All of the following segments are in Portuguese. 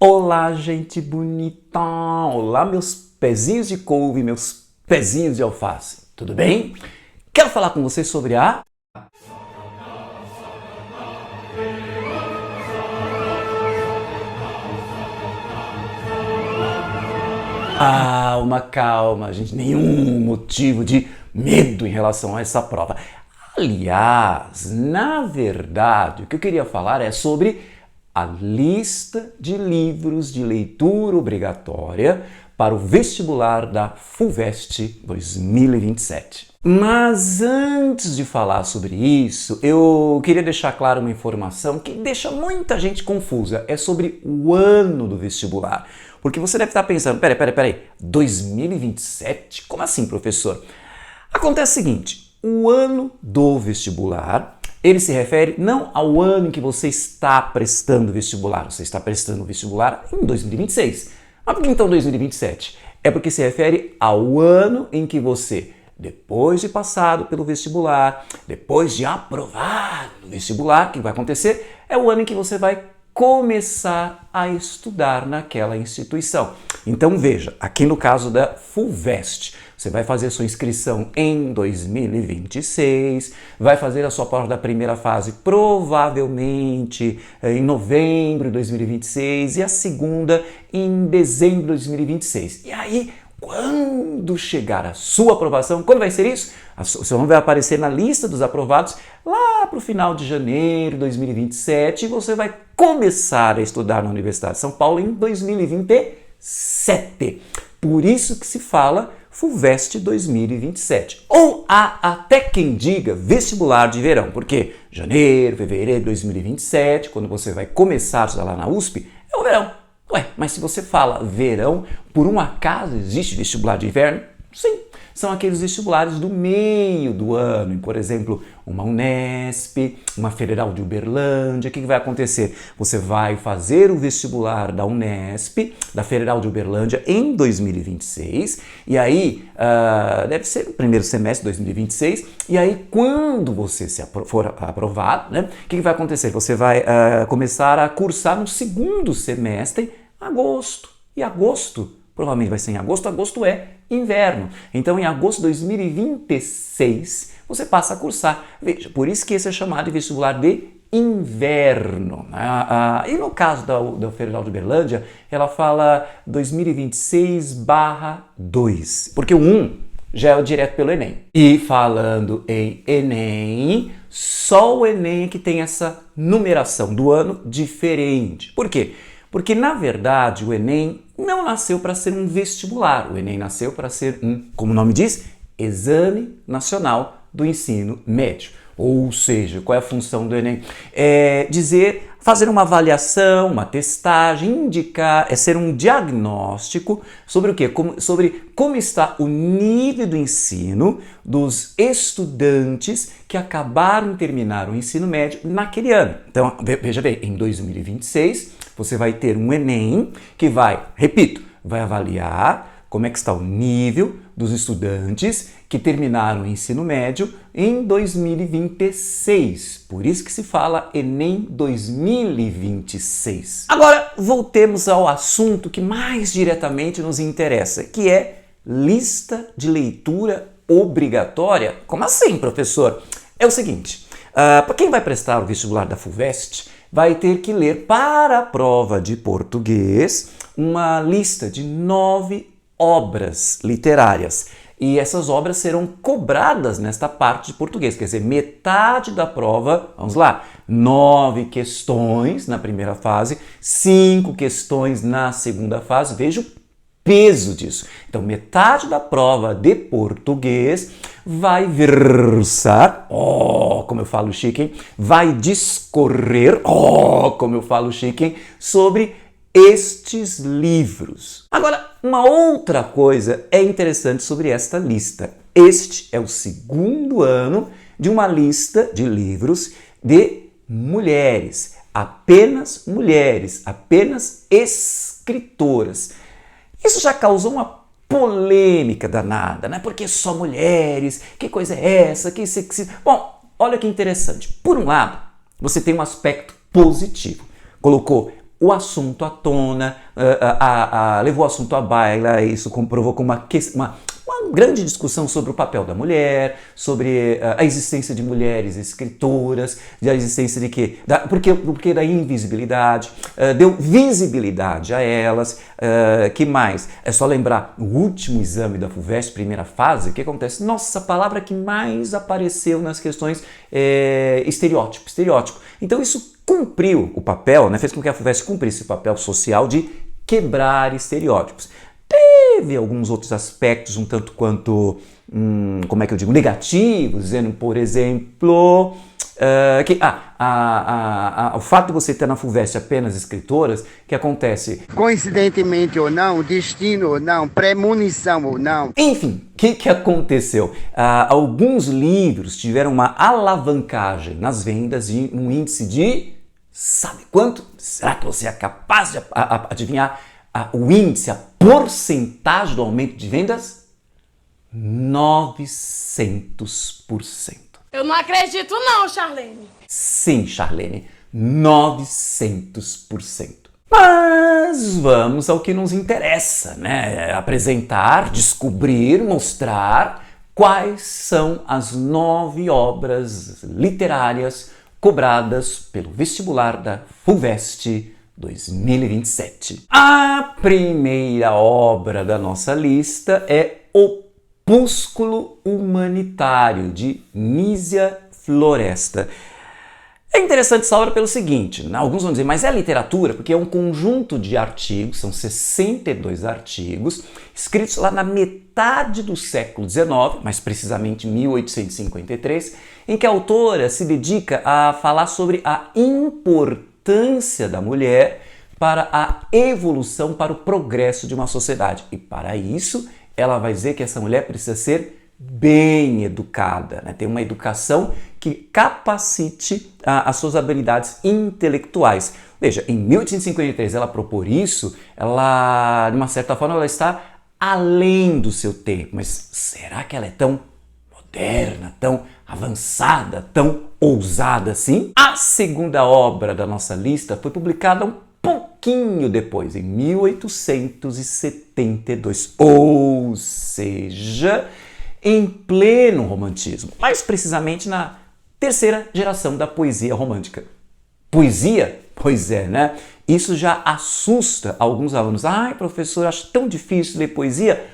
Olá, gente bonita! Olá, meus pezinhos de couve, meus pezinhos de alface. Tudo bem? Quero falar com vocês sobre a... Calma, gente. Nenhum motivo de medo em relação a essa prova. Aliás, na verdade, o que eu queria falar é sobre a lista de livros de leitura obrigatória para o vestibular da FUVEST 2027. Mas antes de falar sobre isso, eu queria deixar claro uma informação que deixa muita gente confusa. É sobre o ano do vestibular. Porque você deve estar pensando, peraí, 2027? Como assim, professor? Acontece o seguinte, o ano do vestibular, ele se refere não ao ano em que você está prestando vestibular, você está prestando vestibular em 2026. Mas por que então 2027? É porque se refere ao ano em que você, depois de passado pelo vestibular, depois de aprovado no vestibular, o que vai acontecer? É o ano em que você vai começar a estudar naquela instituição. Então veja, aqui no caso da FUVEST, você vai fazer a sua inscrição em 2026, vai fazer a sua prova da primeira fase provavelmente em novembro de 2026 e a segunda em dezembro de 2026. E aí, quando chegar a sua aprovação, quando vai ser isso? O seu nome vai aparecer na lista dos aprovados lá para o final de janeiro de 2027 e você vai começar a estudar na Universidade de São Paulo em 2027. Por isso que se fala FUVEST 2027. Ou há até quem diga vestibular de verão, porque janeiro, fevereiro de 2027, quando você vai começar a estudar lá na USP, é o verão. Ué, mas se você fala verão, por um acaso existe vestibular de inverno? Sim, são aqueles vestibulares do meio do ano, por exemplo, uma Unesp, uma Federal de Uberlândia. O que vai acontecer? Você vai fazer o vestibular da Unesp, da Federal de Uberlândia em 2026, e aí deve ser no primeiro semestre de 2026, e aí quando você for aprovado, né, o que vai acontecer? Você vai começar a cursar no segundo semestre, agosto, e agosto provavelmente vai ser em agosto. Agosto é inverno. Então, em agosto de 2026, você passa a cursar. Veja, por isso que esse é chamado de vestibular de inverno. E no caso da Federal de Uberlândia, ela fala 2026/2, porque o 1 já é o direto pelo Enem. E falando em Enem, só o Enem que tem essa numeração do ano diferente. Por quê? Porque, na verdade, o Enem não nasceu para ser um vestibular. O Enem nasceu para ser como o nome diz, Exame Nacional do Ensino Médio. Ou seja, qual é a função do Enem? É fazer uma avaliação, uma testagem, indicar, ser um diagnóstico sobre o quê? Sobre como está o nível do ensino dos estudantes que acabaram de terminar o ensino médio naquele ano. Então, veja bem, em 2026, você vai ter um Enem que vai, repito, vai avaliar como é que está o nível dos estudantes que terminaram o ensino médio em 2026. Por isso que se fala Enem 2026. Agora, voltemos ao assunto que mais diretamente nos interessa, que é lista de leitura obrigatória. Como assim, professor? É o seguinte, para quem vai prestar o vestibular da FUVEST, vai ter que ler para a prova de português uma lista de 9 obras literárias. E essas obras serão cobradas nesta parte de português, quer dizer, metade da prova, vamos lá, 9 questões na primeira fase, 5 questões na segunda fase, veja o peso disso. Então, metade da prova de português vai versar, como eu falo chique, hein? Vai discorrer, como eu falo chique, hein? Sobre estes livros. Agora, uma outra coisa é interessante sobre esta lista. Este é o segundo ano de uma lista de livros de mulheres, apenas escritoras. Isso já causou uma polêmica danada, né? Porque só mulheres, que coisa é essa? Que sexismo. Bom, olha que interessante. Por um lado, você tem um aspecto positivo. Colocou o assunto à tona, levou o assunto à baila, isso provocou uma grande discussão sobre o papel da mulher, sobre a existência de mulheres escritoras, a existência de quê? Porque da invisibilidade, deu visibilidade a elas, que mais? É só lembrar, no último exame da FUVEST, primeira fase, o que acontece? Nossa, a palavra que mais apareceu nas questões é estereótipo. Então isso cumpriu o papel, né? Fez com que a FUVEST cumprisse o papel social de quebrar estereótipos. Teve alguns outros aspectos um tanto quanto, negativos, dizendo, por exemplo, que o fato de você ter na FUVEST apenas escritoras, que acontece... Coincidentemente ou não, destino ou não, premonição ou não. Enfim, o que aconteceu? Alguns livros tiveram uma alavancagem nas vendas e um índice de... Sabe quanto? Será que você é capaz de adivinhar o índice, a porcentagem do aumento de vendas? 900%. Eu não acredito não, Charlene. Sim, Charlene, 900%. Mas vamos ao que nos interessa, né? Apresentar, descobrir, mostrar quais são as 9 obras literárias cobradas pelo vestibular da FUVEST 2027. A primeira obra da nossa lista é Opúsculo Humanitário, de Nísia Floresta. É interessante essa obra pelo seguinte, né? Alguns vão dizer, mas é literatura? Porque é um conjunto de artigos, são 62 artigos, escritos lá na metade do século XIX, mais precisamente 1853, em que a autora se dedica a falar sobre a importância da mulher para a evolução, para o progresso de uma sociedade. E para isso, ela vai dizer que essa mulher precisa ser bem educada, né? Ter uma educação que capacite as suas habilidades intelectuais. Veja, em 1853 ela propor isso, ela, de uma certa forma, ela está além do seu tempo. Mas será que ela é tão moderna, tão avançada, tão ousada assim? A segunda obra da nossa lista foi publicada um pouquinho depois, em 1872, ou seja, em pleno romantismo, mais precisamente na terceira geração da poesia romântica. Poesia? Pois é, né? Isso já assusta alguns alunos. Ai, professor, acho tão difícil ler poesia.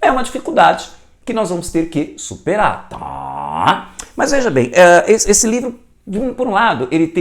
É uma dificuldade que nós vamos ter que superar, tá? Mas veja bem, esse livro, por um lado, ele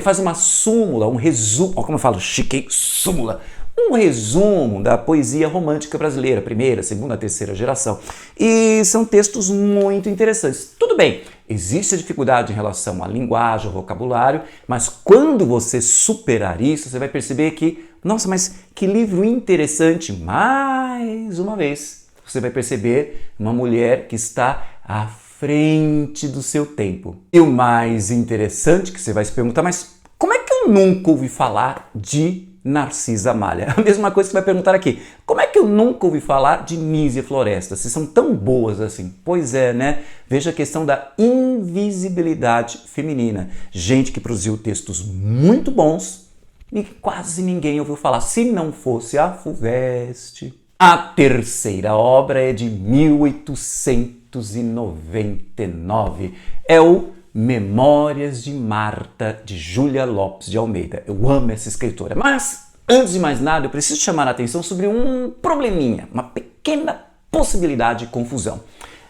faz uma súmula, um resumo, como eu falo, chique, súmula, um resumo da poesia romântica brasileira, primeira, segunda, terceira geração. E são textos muito interessantes. Tudo bem, existe a dificuldade em relação à linguagem, ao vocabulário, mas quando você superar isso, você vai perceber que, nossa, mas que livro interessante. Mais uma vez, você vai perceber uma mulher que está à frente do seu tempo. E o mais interessante que você vai se perguntar, mas como é que eu nunca ouvi falar de Narcisa Malha? A mesma coisa que você vai perguntar aqui. Como é que eu nunca ouvi falar de Nísia Floresta? Se são tão boas assim. Pois é, né? Veja a questão da invisibilidade feminina. Gente que produziu textos muito bons e quase ninguém ouviu falar, se não fosse a FUVEST. A terceira obra é de 1899. É o Memórias de Marta, de Júlia Lopes de Almeida. Eu amo essa escritora. Mas, antes de mais nada, eu preciso chamar a atenção sobre um probleminha, uma pequena possibilidade de confusão.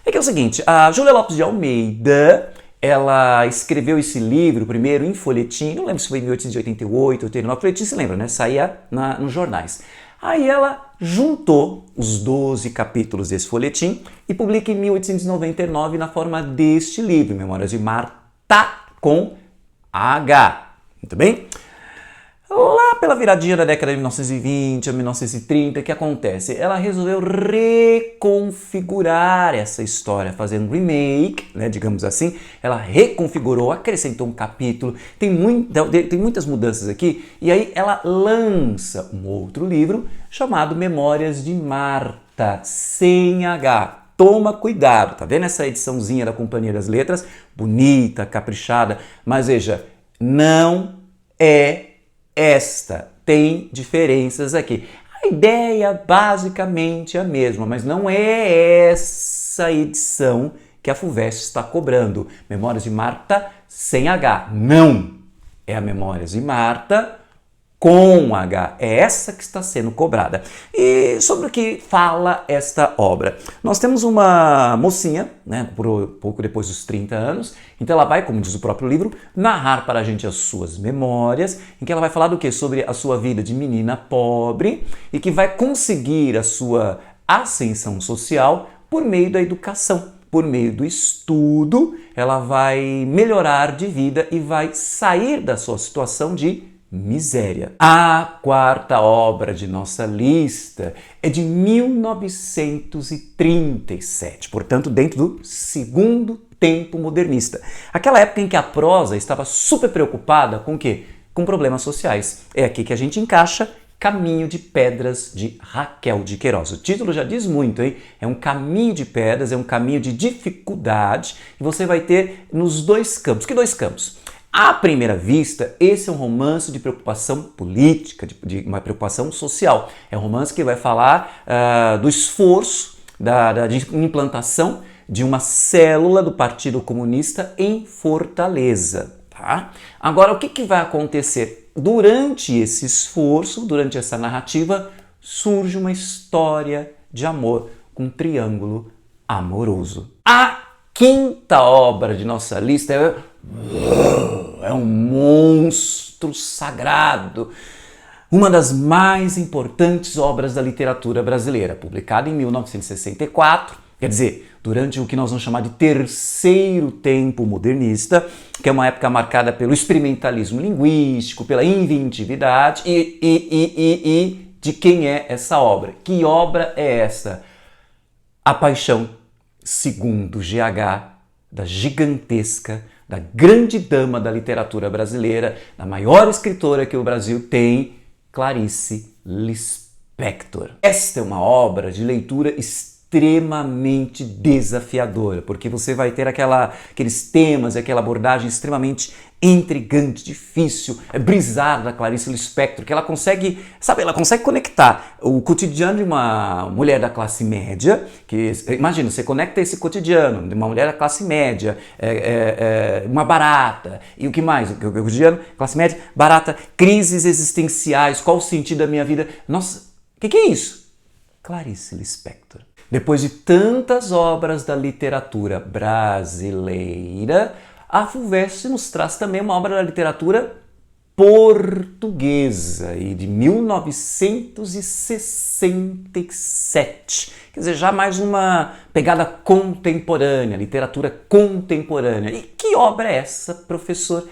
É que é o seguinte, a Júlia Lopes de Almeida, ela escreveu esse livro primeiro em folhetim, não lembro se foi em 1888, 89, folhetim se lembra, né? Saía nos jornais. Aí ela juntou os 12 capítulos desse folhetim e publica em 1899 na forma deste livro, Memórias de Marta com H. Muito bem? Lá pela viradinha da década de 1920 a 1930, o que acontece? Ela resolveu reconfigurar essa história, fazendo um remake, né, digamos assim. Ela reconfigurou, acrescentou um capítulo, tem muitas mudanças aqui, e aí ela lança um outro livro chamado Memórias de Marta, sem H. Toma cuidado, tá vendo essa ediçãozinha da Companhia das Letras? Bonita, caprichada, mas veja, não é esta. Tem diferenças aqui. A ideia basicamente é a mesma, mas não é essa edição que a FUVEST está cobrando. Memórias de Marta sem H. Não! É a Memórias de Marta com H. É essa que está sendo cobrada. E sobre o que fala esta obra? Nós temos uma mocinha, né, pouco depois dos 30 anos, então ela vai, como diz o próprio livro, narrar para a gente as suas memórias, em que ela vai falar do quê? Sobre a sua vida de menina pobre e que vai conseguir a sua ascensão social por meio da educação. Por meio do estudo, ela vai melhorar de vida e vai sair da sua situação de miséria. A quarta obra de nossa lista é de 1937, portanto dentro do segundo tempo modernista. Aquela época em que a prosa estava super preocupada com o quê? Com problemas sociais. É aqui que a gente encaixa Caminho de Pedras, de Raquel de Queiroz. O título já diz muito, hein? É um caminho de pedras, é um caminho de dificuldade e você vai ter nos dois campos. Que dois campos? À primeira vista, esse é um romance de preocupação política, de uma preocupação social. É um romance que vai falar do esforço de implantação de uma célula do Partido Comunista em Fortaleza. Tá? Agora, o que vai acontecer? Durante esse esforço, durante essa narrativa, surge uma história de amor, um triângulo amoroso. A quinta obra de nossa lista é um monstro sagrado, uma das mais importantes obras da literatura brasileira, publicada em 1964, quer dizer, durante o que nós vamos chamar de terceiro tempo modernista, que é uma época marcada pelo experimentalismo linguístico, pela inventividade e de quem é essa obra? Que obra é essa? A Paixão, segundo GH, da gigantesca, da grande dama da literatura brasileira, da maior escritora que o Brasil tem, Clarice Lispector. Esta é uma obra de leitura extremamente desafiadora, porque você vai ter aqueles temas e aquela abordagem extremamente intrigante, difícil, brisar da Clarice Lispector, que ela consegue conectar o cotidiano de uma mulher da classe média, que, imagina, você conecta esse cotidiano de uma mulher da classe média, uma barata, e o que mais? O cotidiano, classe média, barata, crises existenciais, qual o sentido da minha vida? Nossa, o que é isso? Clarice Lispector. Depois de tantas obras da literatura brasileira, a FUVEST nos traz também uma obra da literatura portuguesa e de 1967. Quer dizer, já mais uma pegada contemporânea, literatura contemporânea. E que obra é essa, professor?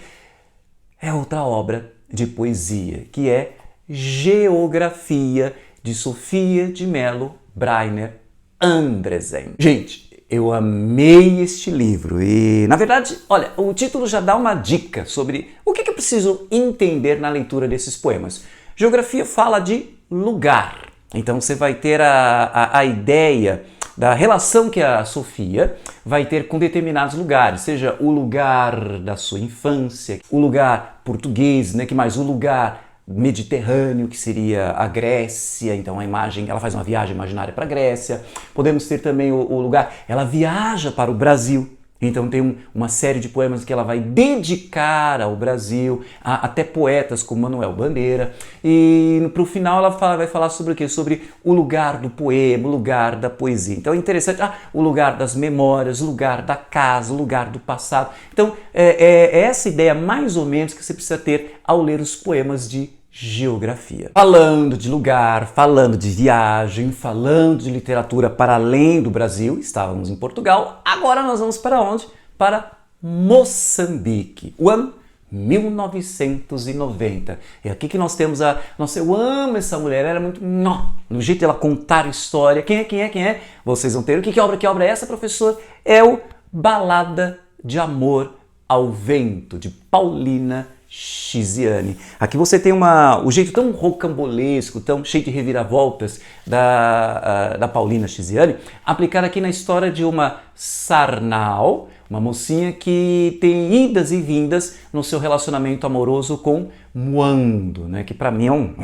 É outra obra de poesia, que é Geografia, de Sofia de Mello Breiner Andresen. Gente, eu amei este livro e, na verdade, olha, o título já dá uma dica sobre o que eu preciso entender na leitura desses poemas. Geografia fala de lugar, então você vai ter a ideia da relação que a Sofia vai ter com determinados lugares, seja o lugar da sua infância, o lugar português, né, que mais o lugar mediterrâneo, que seria a Grécia, então a imagem, ela faz uma viagem imaginária para a Grécia. Podemos ter também o lugar, ela viaja para o Brasil, então tem uma série de poemas que ela vai dedicar ao Brasil, até poetas como Manuel Bandeira, e para o final ela vai falar sobre o quê? Sobre o lugar do poema, o lugar da poesia. Então é interessante, o lugar das memórias, o lugar da casa, o lugar do passado. Então é essa ideia mais ou menos que você precisa ter ao ler os poemas de geografia. Falando de lugar, falando de viagem, falando de literatura para além do Brasil, estávamos em Portugal, agora nós vamos para onde? Para Moçambique, o ano 1990. É aqui que nós temos Nossa, eu amo essa mulher, ela é muito... No jeito dela contar história. Quem é? Vocês vão ter. Que obra é essa, professor? É o Balada de Amor ao Vento, de Paulina Chiziane. Aqui você tem o jeito tão rocambolesco, tão cheio de reviravoltas da Paulina Chiziane, aplicado aqui na história de uma sarnal, Uma mocinha que tem idas e vindas no seu relacionamento amoroso com Mwando, né? Que para mim é um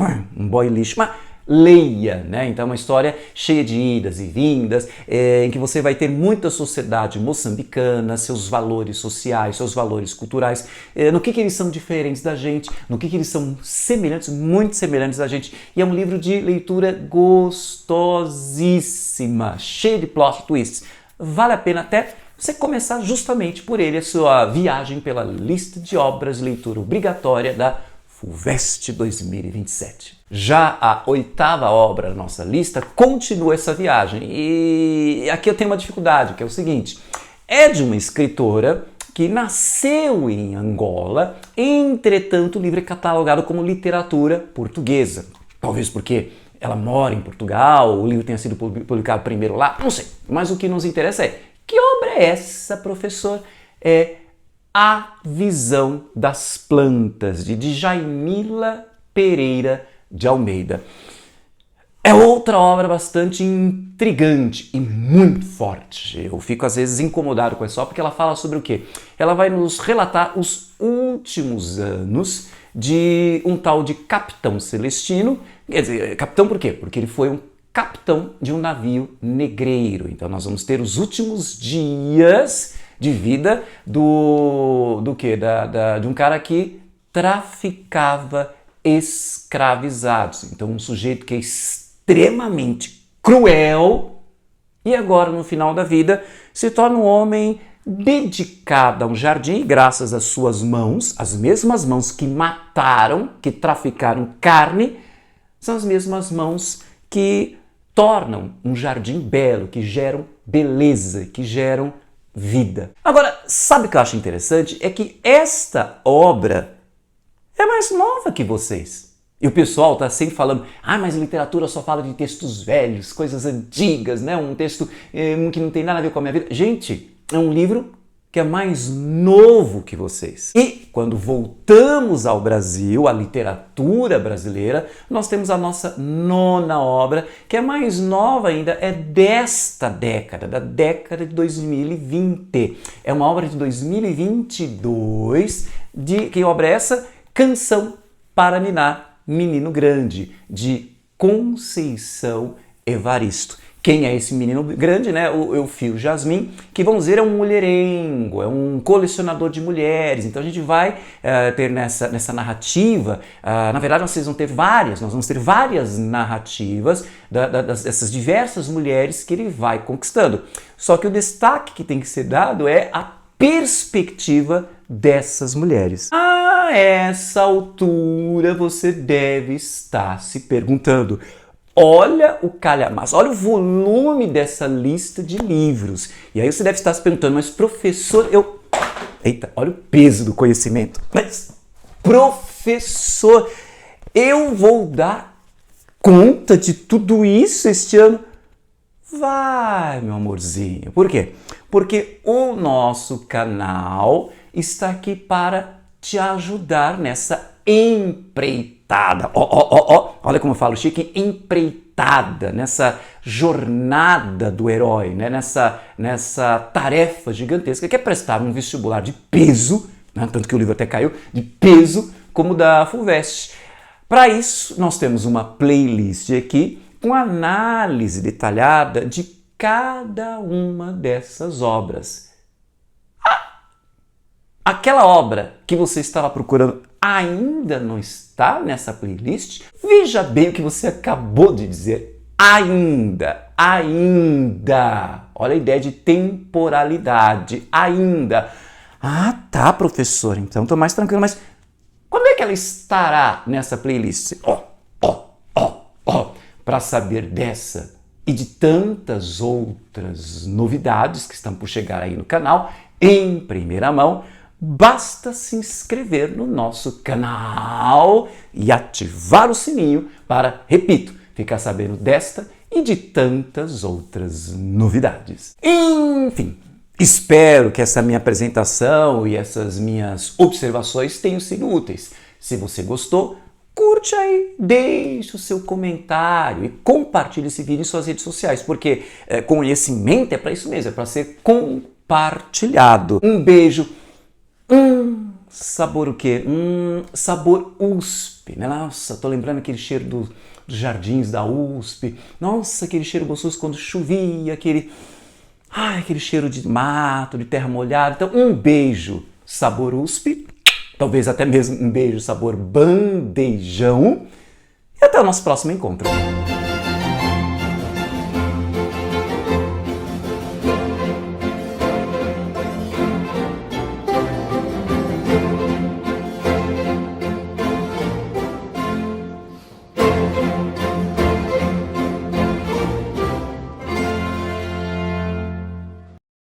boy lixo. Mas leia, né? Então é uma história cheia de idas e vindas, em que você vai ter muita sociedade moçambicana, seus valores sociais, seus valores culturais, no que eles são diferentes da gente, no que eles são semelhantes, muito semelhantes da gente. E é um livro de leitura gostosíssima, cheio de plot twists. Vale a pena até você começar justamente por ele, a sua viagem pela lista de obras de leitura obrigatória da FUVEST 2027. Já a 8ª obra da nossa lista continua essa viagem. E aqui eu tenho uma dificuldade, que é o seguinte. É de uma escritora que nasceu em Angola, entretanto o livro é catalogado como literatura portuguesa. Talvez porque ela mora em Portugal, o livro tenha sido publicado primeiro lá, não sei. Mas o que nos interessa é, que obra é essa, professor? É A Visão das Plantas, de Djaimila Pereira de Almeida. É outra obra bastante intrigante e muito forte. Eu fico às vezes incomodado com essa obra porque ela fala sobre o quê? Ela vai nos relatar os últimos anos de um tal de Capitão Celestino. Quer dizer, capitão por quê? Porque ele foi um capitão de um navio negreiro. Então nós vamos ter os últimos dias de vida de um cara que traficava escravizados. Então um sujeito que é extremamente cruel e agora no final da vida se torna um homem dedicado a um jardim e graças às suas mãos, as mesmas mãos que mataram, que traficaram carne, são as mesmas mãos que tornam um jardim belo, que geram beleza, que geram vida. Agora, sabe o que eu acho interessante? É que esta obra é mais nova que vocês. E o pessoal está sempre falando, mas literatura só fala de textos velhos, coisas antigas, né? Um texto que não tem nada a ver com a minha vida. Gente, é um livro que é mais novo que vocês. E quando voltamos ao Brasil, à literatura brasileira, nós temos a nossa 9ª obra, que é mais nova ainda, é desta década, da década de 2020. É uma obra de 2022, que obra é essa? Canção para Ninar, Menino Grande, de Conceição Evaristo. Quem é esse menino grande, né? O Eufio Jasmin, que vamos dizer é um mulherengo, é um colecionador de mulheres. Então a gente vai ter nessa narrativa, na verdade nós vamos ter várias narrativas dessas diversas mulheres que ele vai conquistando. Só que o destaque que tem que ser dado é a perspectiva dessas mulheres. A essa altura você deve estar se perguntando, olha o calhamaço, olha o volume dessa lista de livros. E aí você deve estar se perguntando, mas professor, Eita, olha o peso do conhecimento. Mas, professor, eu vou dar conta de tudo isso este ano? Vai, meu amorzinho. Por quê? Porque o nosso canal está aqui para te ajudar nessa empreitada. Olha como eu falo chique, empreitada, nessa jornada do herói, né? nessa tarefa gigantesca que é prestar um vestibular de peso, né? Tanto que o livro até caiu, de peso, como da FUVEST. Para isso, nós temos uma playlist aqui com análise detalhada de cada uma dessas obras. Aquela obra que você estava procurando ainda não está nessa playlist? Veja bem o que você acabou de dizer. Ainda. Olha a ideia de temporalidade. Ainda. Ah, tá, professor. Então estou mais tranquilo. Mas quando é que ela estará nessa playlist? Para saber dessa e de tantas outras novidades que estão por chegar aí no canal, em primeira mão, basta se inscrever no nosso canal e ativar o sininho para, repito, ficar sabendo desta e de tantas outras novidades. Enfim, espero que essa minha apresentação e essas minhas observações tenham sido úteis. Se você gostou, curte aí, deixe o seu comentário e compartilhe esse vídeo em suas redes sociais, porque conhecimento é para isso mesmo, é para ser compartilhado. compartilhado. Um beijo. Sabor o quê? Sabor USP, né? Nossa, tô lembrando aquele cheiro dos jardins da USP. Nossa, aquele cheiro gostoso quando chovia, aquele cheiro de mato, de terra molhada. Então, um beijo, sabor USP. Talvez até mesmo um beijo, sabor bandejão. E até o nosso próximo encontro.